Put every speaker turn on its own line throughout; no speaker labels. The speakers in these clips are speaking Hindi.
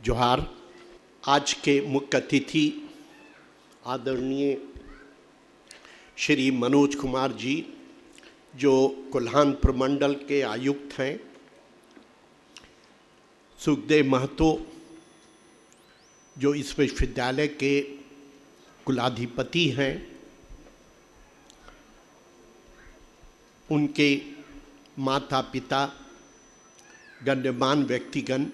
जोहार। आज के मुख्य अतिथि आदरणीय श्री मनोज कुमार जी, जो कोल्हान प्रमंडल के आयुक्त हैं, सुखदेव महतो जो इस विश्वविद्यालय के कुलाधिपति हैं, उनके माता पिता, गण्यमान्य व्यक्तिगण,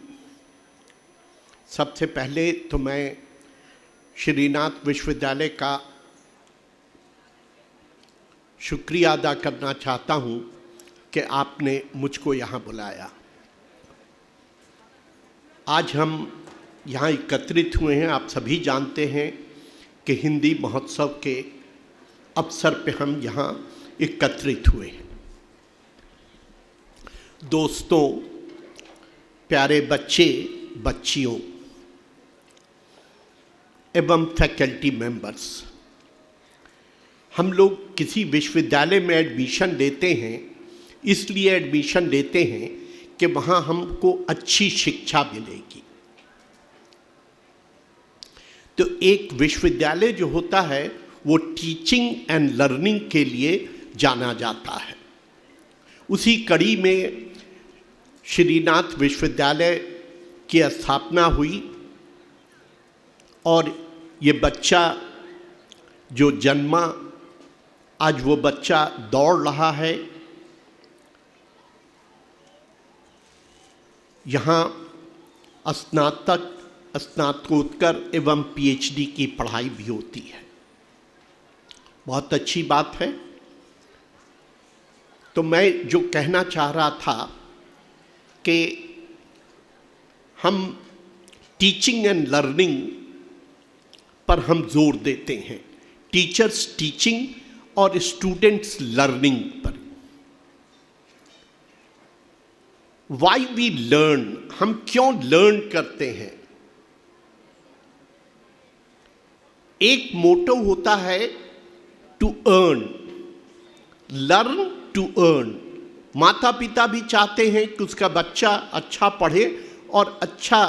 सबसे पहले तो मैं श्रीनाथ विश्वविद्यालय का शुक्रिया अदा करना चाहता हूँ कि आपने मुझको यहाँ बुलाया। आज हम यहाँ एकत्रित हुए हैं, आप सभी जानते हैं कि हिंदी महोत्सव के अवसर पे हम यहाँ एकत्रित हुए हैं। दोस्तों, प्यारे बच्चे, बच्चियों एवं फैकल्टी मेंबर्स, हम लोग किसी विश्वविद्यालय में एडमिशन लेते हैं, इसलिए एडमिशन लेते हैं कि वहाँ हमको अच्छी शिक्षा मिलेगी। तो एक विश्वविद्यालय जो होता है वो टीचिंग एंड लर्निंग के लिए जाना जाता है। उसी कड़ी में श्रीनाथ विश्वविद्यालय की स्थापना हुई और ये बच्चा जो जन्मा, आज वो बच्चा दौड़ रहा है। यहाँ स्नातक, स्नातकोत्तर एवं पीएचडी की पढ़ाई भी होती है। बहुत अच्छी बात है। तो मैं जो कहना चाह रहा था कि हम टीचिंग एंड लर्निंग पर हम जोर देते हैं, टीचर्स टीचिंग और स्टूडेंट्स लर्निंग पर। वाई वी लर्न, हम क्यों लर्न करते हैं? एक मोटो होता है to earn, learn to earn. माता पिता भी चाहते हैं कि उसका बच्चा अच्छा पढ़े और अच्छा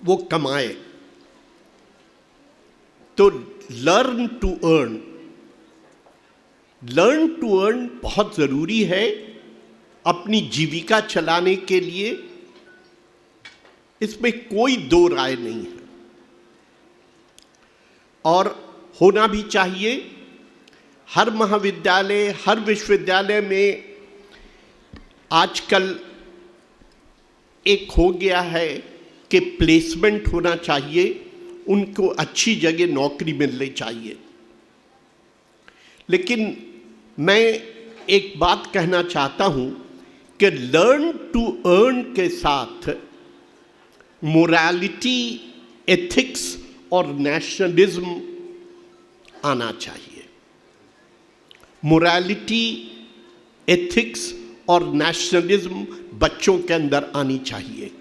वो कमाए। तो learn to earn, learn to earn बहुत ज़रूरी है अपनी जीविका चलाने के लिए। इसमें कोई दो राय नहीं है और होना भी चाहिए। हर महाविद्यालय, हर विश्वविद्यालय में आजकल एक हो गया है कि प्लेसमेंट होना चाहिए, उनको अच्छी जगह नौकरी मिलनी चाहिए। लेकिन मैं एक बात कहना चाहता हूँ कि लर्न टू अर्न के साथ मोरालिटी, एथिक्स और नेशनलिज्म आना चाहिए। मोरालिटी, एथिक्स और नेशनलिज्म बच्चों के अंदर आनी चाहिए।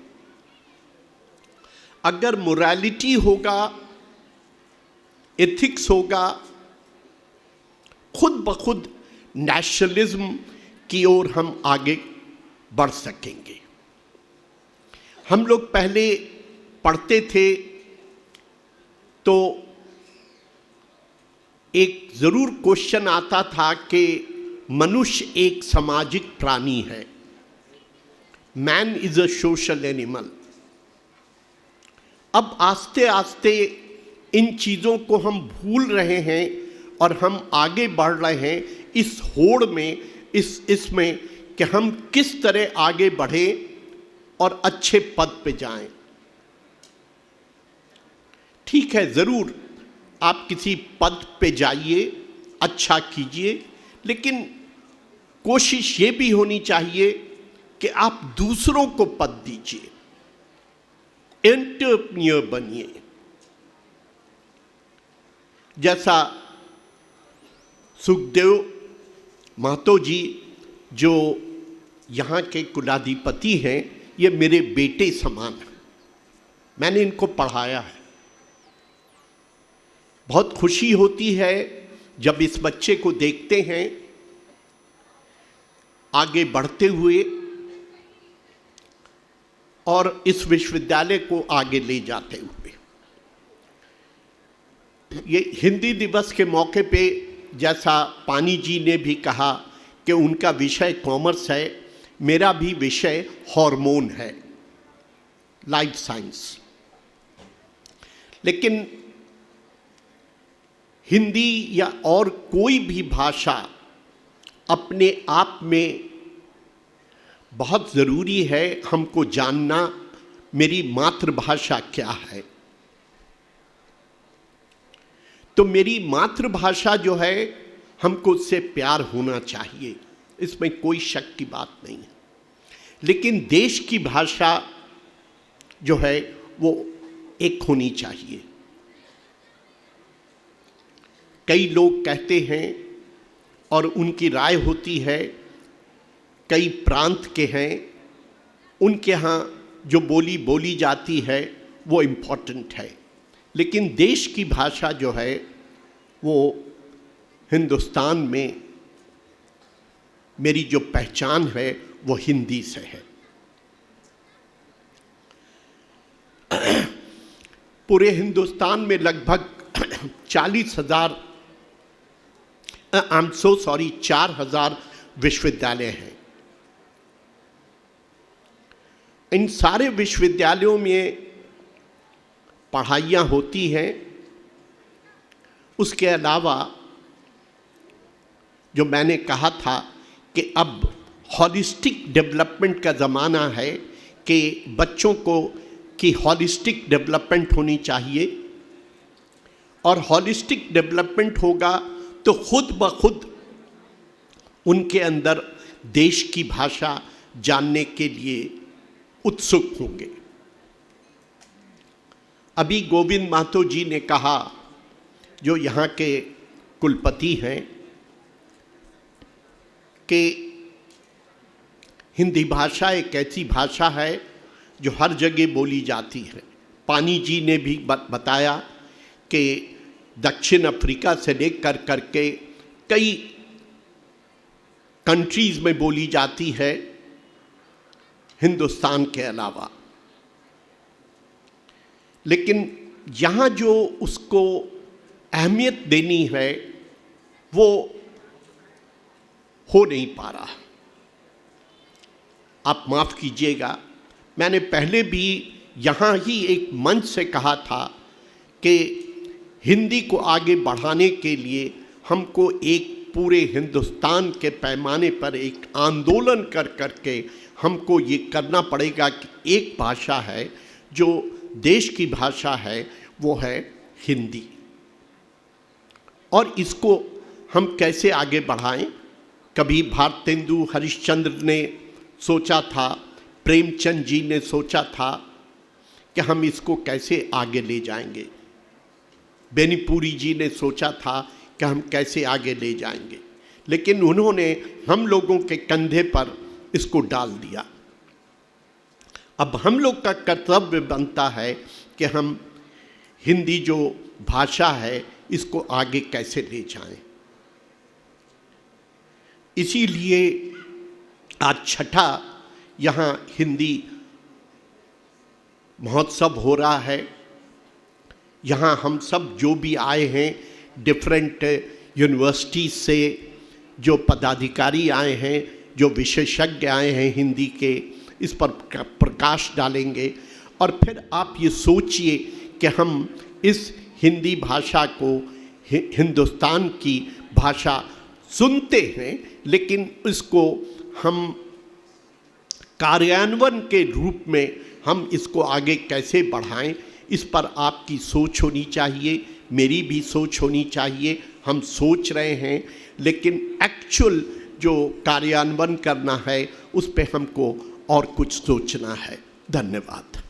अगर मोरालिटी होगा, एथिक्स होगा, खुद ब खुद नेशनलिज्म की ओर हम आगे बढ़ सकेंगे। हम लोग पहले पढ़ते थे तो एक ज़रूर क्वेश्चन आता था कि मनुष्य एक सामाजिक प्राणी है, man is a social animal. अब आस्ते आस्ते इन चीज़ों को हम भूल रहे हैं और हम आगे बढ़ रहे हैं इस होड़ में, इसमें कि हम किस तरह आगे बढ़ें और अच्छे पद पे जाएं। ठीक है, ज़रूर आप किसी पद पे जाइए, अच्छा कीजिए, लेकिन कोशिश ये भी होनी चाहिए कि आप दूसरों को पद दीजिए, एंटरप्रेन्योर बनिए। जैसा सुखदेव महतो जी जो यहाँ के कुलाधिपति हैं, ये मेरे बेटे समान हैं। मैंने इनको पढ़ाया है। बहुत खुशी होती है जब इस बच्चे को देखते हैं आगे बढ़ते हुए। और इस विश्वविद्यालय को आगे ले जाते हुए। ये हिंदी दिवस के मौके पे जैसा पानी जी ने भी कहा कि उनका विषय कॉमर्स है, मेरा भी विषय हार्मोन है, लाइफ साइंस। लेकिन हिंदी या और कोई भी भाषा अपने आप में बहुत ज़रूरी है हमको जानना, मेरी मातृभाषा क्या है। तो मेरी मातृभाषा जो है, हमको उससे प्यार होना चाहिए, इसमें कोई शक की बात नहीं है। लेकिन देश की भाषा जो है वो एक होनी चाहिए। कई लोग कहते हैं और उनकी राय होती है, कई प्रांत के हैं, उनके यहाँ जो बोली बोली जाती है वो इम्पोर्टेंट है, लेकिन देश की भाषा जो है वो हिंदुस्तान में मेरी जो पहचान है वो हिंदी से है। पूरे हिंदुस्तान में लगभग 4,000 विश्वविद्यालय हैं। इन सारे विश्वविद्यालयों में पढ़ाइयाँ होती हैं। उसके अलावा जो मैंने कहा था कि अब हॉलिस्टिक डेवलपमेंट का ज़माना है कि बच्चों को की हॉलिस्टिक डेवलपमेंट होनी चाहिए, और हॉलिस्टिक डेवलपमेंट होगा तो खुद ब खुद उनके अंदर देश की भाषा जानने के लिए उत्सुक होंगे। अभी गोविंद महतो जी ने कहा, जो यहाँ के कुलपति हैं, कि हिंदी भाषा एक ऐसी भाषा है जो हर जगह बोली जाती है। पानी जी ने भी बताया कि दक्षिण अफ्रीका से लेकर करके कई कंट्रीज़ में बोली जाती है हिंदुस्तान के अलावा। लेकिन यहाँ जो उसको अहमियत देनी है वो हो नहीं पा रहा। आप माफ़ कीजिएगा, मैंने पहले भी यहाँ ही एक मंच से कहा था कि हिंदी को आगे बढ़ाने के लिए हमको एक पूरे हिंदुस्तान के पैमाने पर एक आंदोलन कर करके हमको ये करना पड़ेगा कि एक भाषा है जो देश की भाषा है, वो है हिंदी। और इसको हम कैसे आगे बढ़ाएं? कभी भारतेंदु हरिश्चंद्र ने सोचा था, प्रेमचंद जी ने सोचा था कि हम इसको कैसे आगे ले जाएंगे। बेनीपुरी जी ने सोचा था कि हम कैसे आगे ले जाएंगे, लेकिन उन्होंने हम लोगों के कंधे पर इसको डाल दिया। अब हम लोग का कर्तव्य बनता है कि हम हिंदी जो भाषा है इसको आगे कैसे ले जाएं। इसीलिए आज छठा यहाँ हिंदी महोत्सव हो रहा है। यहाँ हम सब जो भी आए हैं डिफरेंट यूनिवर्सिटीज से, जो पदाधिकारी आए हैं, जो विशेषज्ञ आए हैं हिंदी के, इस पर प्रकाश डालेंगे। और फिर आप ये सोचिए कि हम इस हिंदी भाषा को हिंदुस्तान की भाषा सुनते हैं, लेकिन इसको हम कार्यान्वयन के रूप में हम इसको आगे कैसे बढ़ाएं, इस पर आपकी सोच होनी चाहिए, मेरी भी सोच होनी चाहिए। हम सोच रहे हैं, लेकिन एक्चुअल जो कार्यान्वयन करना है उस पे हमको और कुछ सोचना है। धन्यवाद।